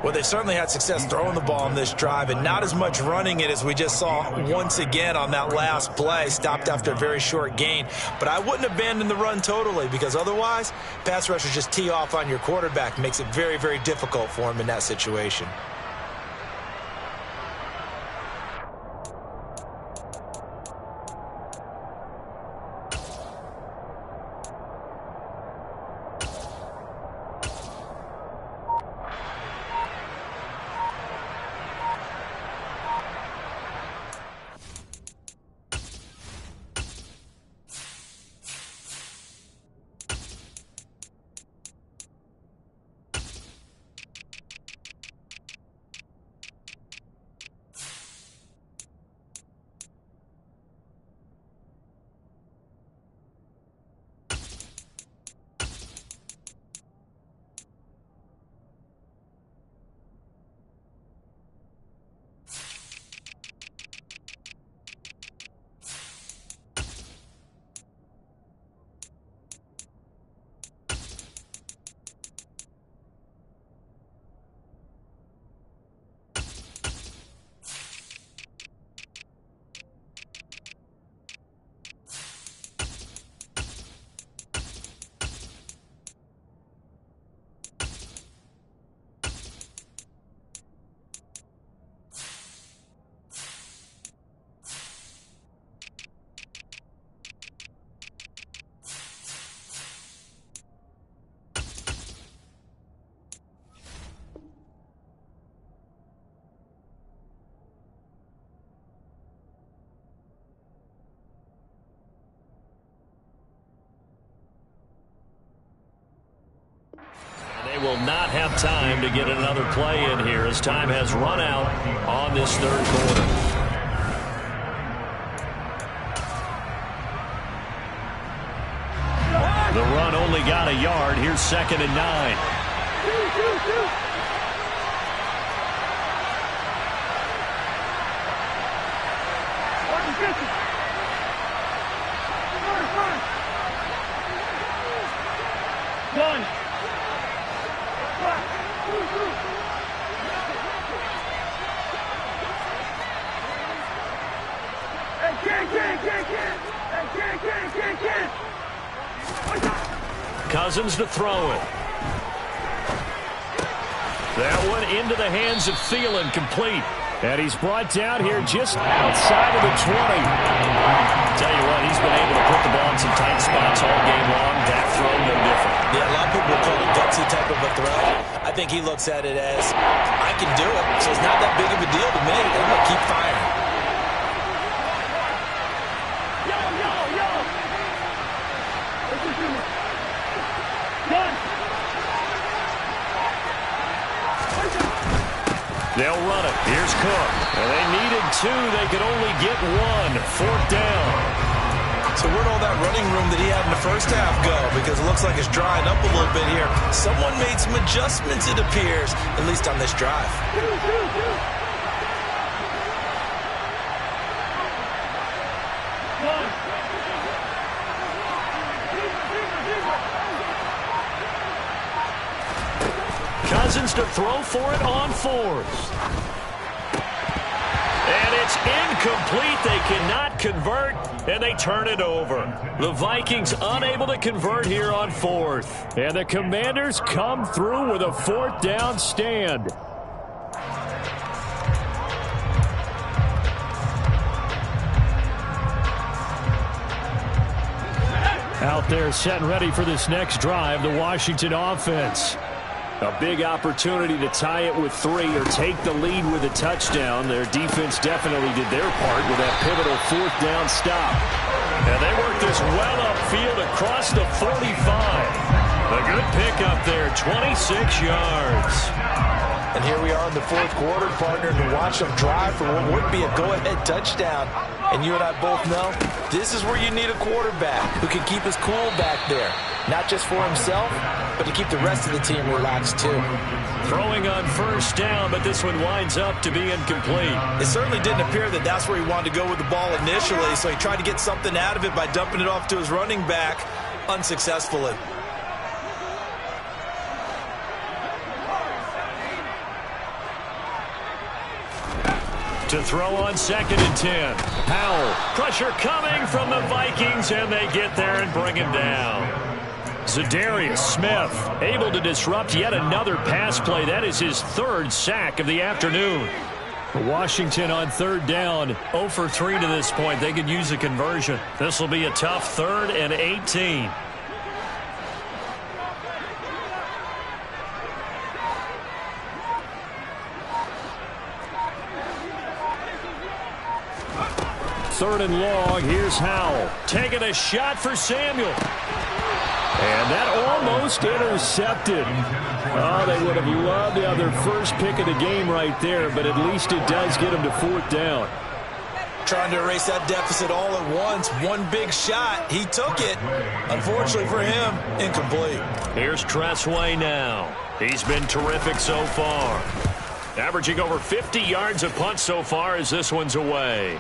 Speaker 10: Well, they certainly had success throwing the ball on this drive and not as much running it as we just saw once again on that last play. Stopped after a very short gain. But I wouldn't abandon the run totally because otherwise, pass rushers just tee off on your quarterback. Makes it very, very difficult for him in that situation.
Speaker 9: will not have time to get another play in here as time has run out on this third quarter. The run only got a yard. Here's 2nd and 9. Cousins to throw it. That one into the hands of Thielen, complete. And he's brought down here just outside of the 20. Tell you what, he's been able to put the ball in some tight spots all game long. That throw, no different.
Speaker 10: Yeah, a lot of people call it a gutsy type of a throw. I think he looks at it as, I can do it, so it's not that big of a deal to me. I'm going to keep firing.
Speaker 9: They'll run it. Here's Cook. And they needed 2. They could only get 1. 4th down.
Speaker 10: So where'd all that running room that he had in the first half go? Because it looks like it's drying up a little bit here. Someone made some adjustments, it appears, at least on this drive.
Speaker 9: Cousins to throw for it on 4th. And it's incomplete. They cannot convert, and they turn it over. The Vikings unable to convert here on 4th. And the Commanders come through with a 4th down stand. Out there set and ready for this next drive, the Washington offense. A big opportunity to tie it with 3 or take the lead with a touchdown. Their defense definitely did their part with that pivotal 4th down stop. And they work this well upfield across the 45. A good pickup there, 26 yards.
Speaker 10: And here we are in the 4th quarter, partner, to watch them drive for what would be a go-ahead touchdown. And you and I both know this is where you need a quarterback who can keep his cool back there. Not just for himself, but to keep the rest of the team relaxed too.
Speaker 9: Throwing on 1st down, but this one winds up to be incomplete.
Speaker 10: It certainly didn't appear that that's where he wanted to go with the ball initially, so he tried to get something out of it by dumping it off to his running back unsuccessfully.
Speaker 9: To throw on 2nd and 10. Powell. Pressure coming from the Vikings, and they get there and bring him down. Za'Darius Smith able to disrupt yet another pass play. That is his 3rd sack of the afternoon. Washington on 3rd down, 0 for 3 to this point. They could use a conversion. This will be a tough 3rd and 18. Third and long. Here's Howell taking a shot for Samuel. And that almost intercepted. Oh, they would have loved the other first pick of the game right there, but at least it does get them to 4th down.
Speaker 10: Trying to erase that deficit all at once. One big shot. He took it. Unfortunately for him, incomplete.
Speaker 9: Here's Tressway now. He's been terrific so far. Averaging over 50 yards a punt so far as this one's away.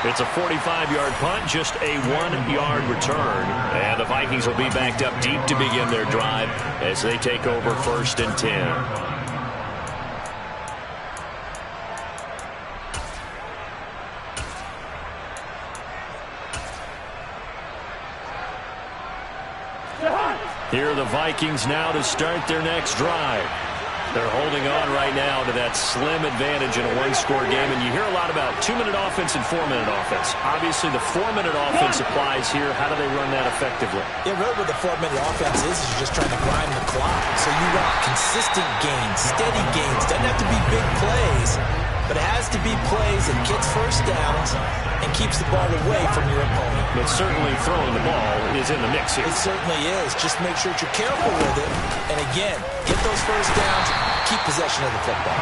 Speaker 9: It's a 45-yard punt, just a 1-yard return. And the Vikings will be backed up deep to begin their drive as they take over 1st and 10. Here are the Vikings now to start their next drive. They're holding on right now to that slim advantage in a 1-score game. And you hear a lot about 2-minute offense and 4-minute offense. Obviously, the 4-minute offense applies here. How do they run that effectively?
Speaker 10: Yeah, really what the 4-minute offense is you're just trying to grind the clock. So you want consistent gains, steady gains. Doesn't have to be big plays, but it has to be plays that gets first downs and keeps the ball away from your opponent.
Speaker 9: But certainly throwing the ball is in the mix here.
Speaker 10: It certainly is. Just make sure that you're careful with it. And again, get those first downs, keep possession of the football.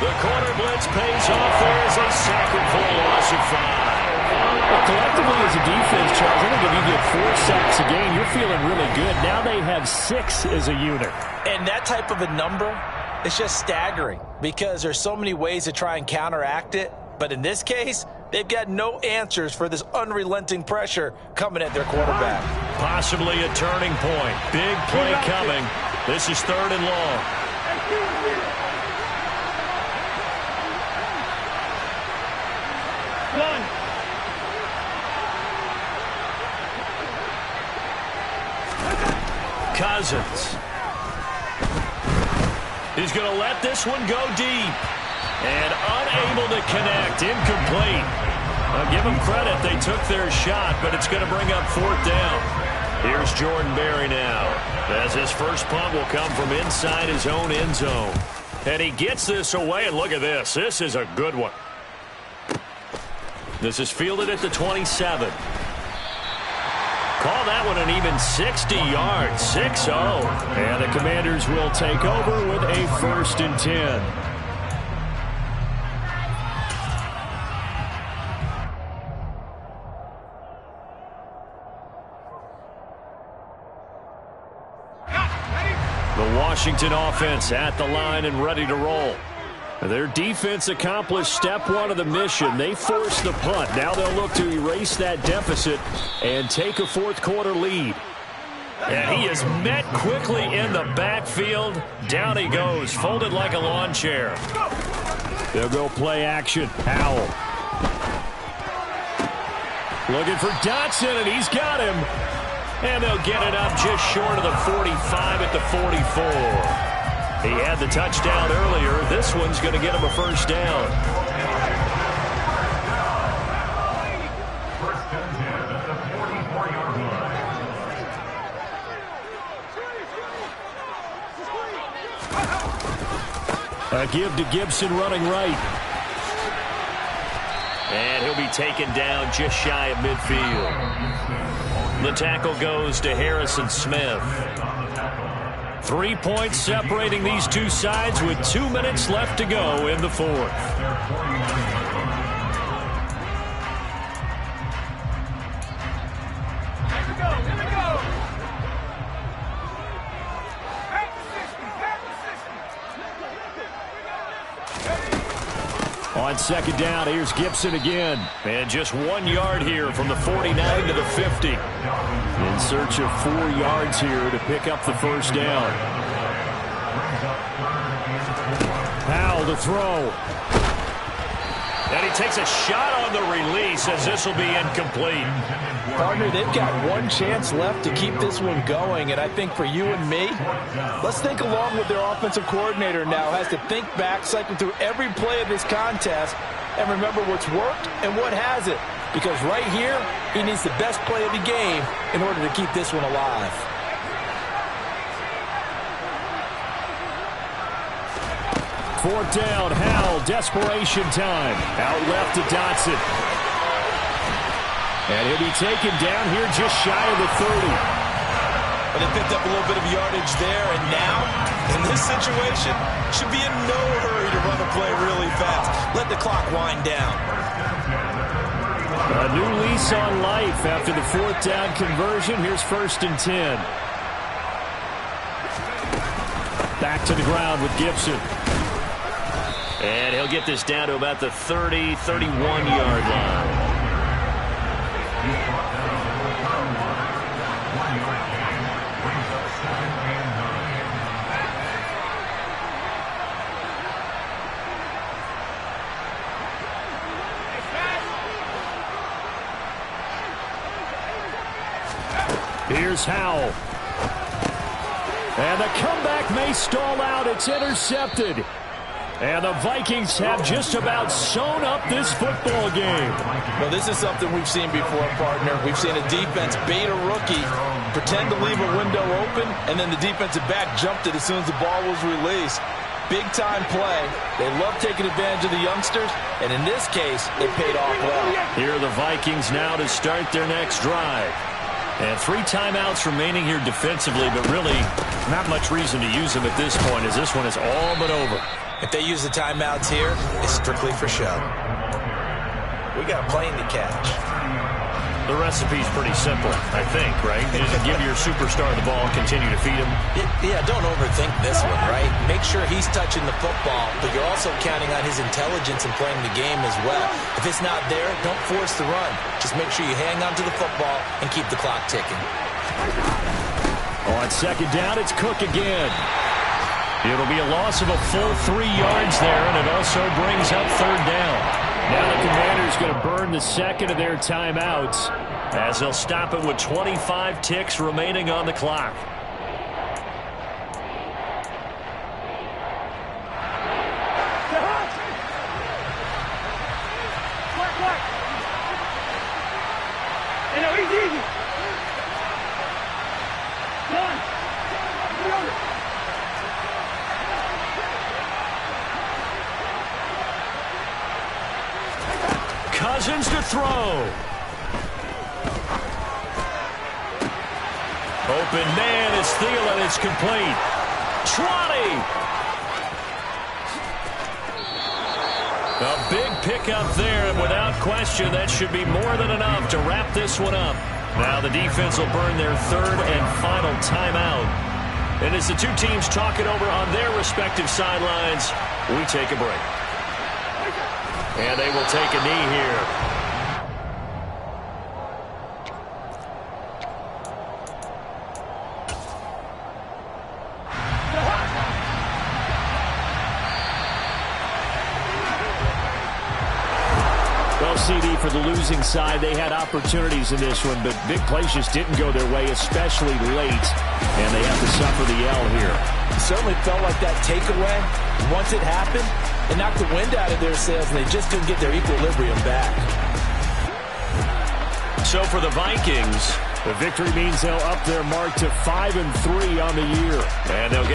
Speaker 9: The corner blitz pays off. There's a sack for a loss of 5.
Speaker 11: Well, collectively as a defense, Charles, I think if you get 4 sacks a game, you're feeling really good. Now they have 6 as a unit.
Speaker 10: And that type of a number is just staggering because there's so many ways to try and counteract it. But in this case, they've got no answers for this unrelenting pressure coming at their quarterback.
Speaker 9: Possibly a turning point. Big play coming. This is 3rd and long. Cousins. He's going to let this one go deep. And unable to connect. Incomplete. I'll give them credit. They took their shot, but it's going to bring up 4th down. Here's Jordan Berry now, as his first punt will come from inside his own end zone. And he gets this away, and look at this. This is a good one. This is fielded at the 27. Call that one an even 60 yards, 6-0.
Speaker 11: And the Commanders will take over with a 1st and 10.
Speaker 9: The Washington offense at the line and ready to roll. Their defense accomplished step 1 of the mission. They forced the punt. Now they'll look to erase that deficit and take a 4th quarter lead. And he is met quickly in the backfield. Down he goes, folded like a lawn chair. They'll go play action. Howell. Looking for Dotson, and he's got him. And they'll get it up just short of the 45 at the 44. He had the touchdown earlier. This one's going to get him a 1st down.
Speaker 11: A give to Gibson running right.
Speaker 9: And he'll be taken down just shy of midfield. The tackle goes to Harrison Smith. 3 points separating these two sides with 2 minutes left to go in the 4th. On 2nd down, here's Gibson again. And just 1 yard here from the 49 to the 50. In search of 4 yards here to pick up the 1st down. Howell to throw. And he takes a shot on the release as this will be incomplete.
Speaker 10: Partner, they've got 1 chance left to keep this one going, and I think for you and me, let's think along with their offensive coordinator now, has to think back, cycle through every play of this contest, and remember what's worked and what hasn't. Because right here, he needs the best play of the game in order to keep this one alive.
Speaker 11: Fourth down, Howell, desperation time. Out left to Dotson. And he'll be taken down here just shy of the 30.
Speaker 10: But they picked up a little bit of yardage there, and now, in this situation, should be in no hurry to run the play really fast. Let the clock wind down.
Speaker 11: A new lease on life after the 4th down conversion. Here's 1st and 10. Back to the ground with Gibson.
Speaker 9: And he'll get this down to about the 30, 31-yard line.
Speaker 11: Here's Howell. And the comeback may stall out. It's intercepted. And the Vikings have just about sewn up this football game.
Speaker 10: Well, this is something we've seen before, partner. We've seen a defense bait a rookie, pretend to leave a window open, and then the defensive back jumped it as soon as the ball was released. big-time play. They love taking advantage of the youngsters, and in this case, it paid off well.
Speaker 11: Here are the Vikings now to start their next drive. And 3 timeouts remaining here defensively, but really not much reason to use them at this point, as this one is all but over.
Speaker 10: If they use the timeouts here, it's strictly for show. We got a plane to catch.
Speaker 11: The recipe's pretty simple, I think, right? You just give your superstar the ball and continue to feed him.
Speaker 10: Yeah, don't overthink this one, right? Make sure he's touching the football, but you're also counting on his intelligence in playing the game as well. If it's not there, don't force the run. Just make sure you hang on to the football and keep the clock ticking.
Speaker 11: On second down, it's Cook again. It'll be a loss of a full 3 yards there, and it also brings up third down. Now the Commanders going to burn the second of their timeouts as they'll stop it with 25 ticks remaining on the clock. Cousins to throw. Open man, it's Thielen. It's complete. 20. A big pickup there, and without question, that should be more than enough to wrap this one up. Now the defense will burn their third and final timeout. And as the two teams talk it over on their respective sidelines, we take a break. And they will take a knee here. Well, CD, for the losing side, they had opportunities in this one, but big plays just didn't go their way, especially late. And they have to suffer the L here.
Speaker 10: It certainly felt like that takeaway. Once it happened, it knocked the wind out of their sails, and they just couldn't get their equilibrium back.
Speaker 11: So for the Vikings, the victory means they'll up their mark to 5-3 on the year. And they'll get